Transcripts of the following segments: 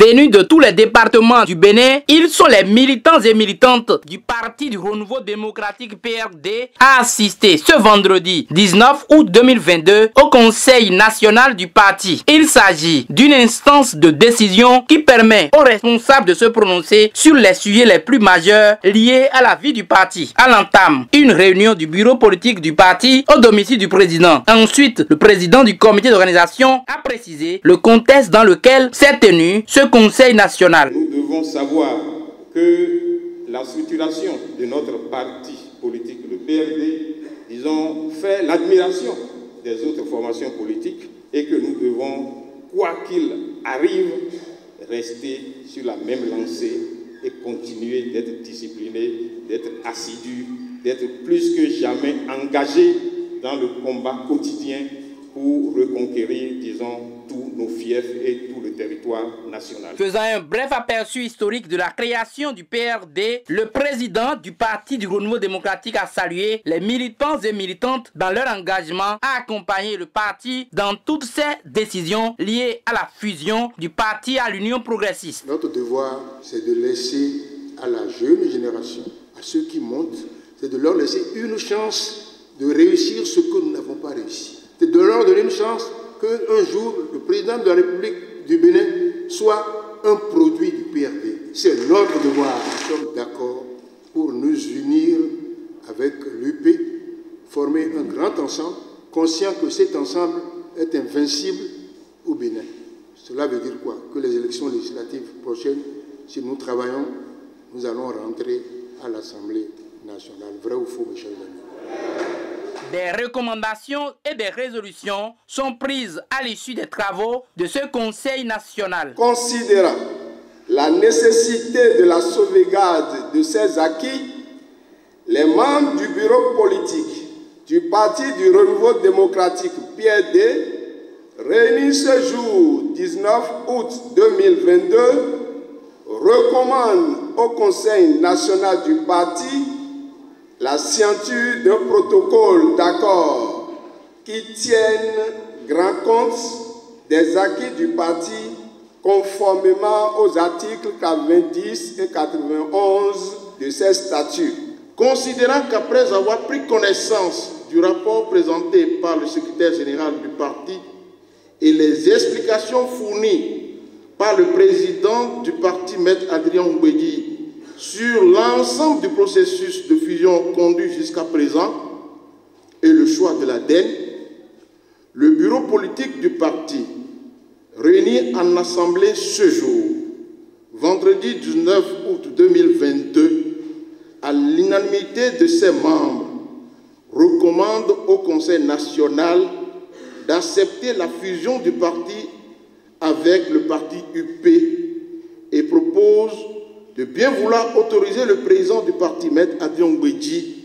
Venus de tous les départements du Bénin, ils sont les militants et militantes du Parti du Renouveau démocratique PRD à assister ce vendredi 19 août 2022 au Conseil national du parti. Il s'agit d'une instance de décision qui permet aux responsables de se prononcer sur les sujets les plus majeurs liés à la vie du parti. À l'entame, une réunion du bureau politique du parti au domicile du président. Ensuite, le président du comité d'organisation a précisé le contexte dans lequel s'est tenu ce conseil national. Nous devons savoir que la structuration de notre parti politique, le PRD, disons, fait l'admiration des autres formations politiques et que nous devons, quoi qu'il arrive, rester sur la même lancée et continuer d'être disciplinés, d'être assidus, d'être plus que jamais engagés dans le combat quotidien pour reconquérir, disons, tous nos fiefs et tout le territoire national. Faisant un bref aperçu historique de la création du PRD, le président du Parti du Renouveau démocratique a salué les militants et militantes dans leur engagement à accompagner le parti dans toutes ses décisions liées à la fusion du parti à l'Union progressiste. Notre devoir, c'est de laisser à la jeune génération, à ceux qui montent, c'est de leur laisser une chance de réussir ce que nous n'avons pas réussi. C'est de leur donner une chance qu'un jour, le président de la République du Bénin soit un produit du PRD. C'est notre devoir. Nous sommes d'accord pour nous unir avec l'UP, former un grand ensemble, conscient que cet ensemble est invincible au Bénin. Cela veut dire quoi? Que les élections législatives prochaines, si nous travaillons, nous allons rentrer à l'Assemblée nationale. Vrai ou faux, mes chers amis? Des recommandations et des résolutions sont prises à l'issue des travaux de ce Conseil national. Considérant la nécessité de la sauvegarde de ces acquis, les membres du bureau politique du Parti du Renouveau démocratique PRD, réunis ce jour 19 août 2022, recommandent au Conseil national du parti la signature d'un protocole d'accord qui tienne grand compte des acquis du parti conformément aux articles 90 et 91 de ses statuts. Considérant qu'après avoir pris connaissance du rapport présenté par le secrétaire général du parti et les explications fournies par le président du parti, Maître Adrien Ngouedi, sur l'ensemble du processus de fusion conduit jusqu'à présent et le choix de l'ADN, le bureau politique du parti, réuni en assemblée ce jour, vendredi 19 août 2022, à l'unanimité de ses membres, recommande au Conseil national d'accepter la fusion du parti avec le parti UP et propose de bien vouloir autoriser le président du parti, Maître Adrien Ngouedi,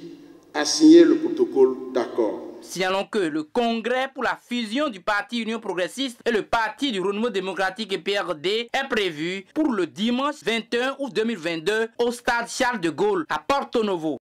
à signer le protocole d'accord. Signalons que le congrès pour la fusion du parti Union progressiste et le Parti du Renouveau démocratique et PRD est prévu pour le dimanche 21 août 2022 au stade Charles de Gaulle à Porto Novo.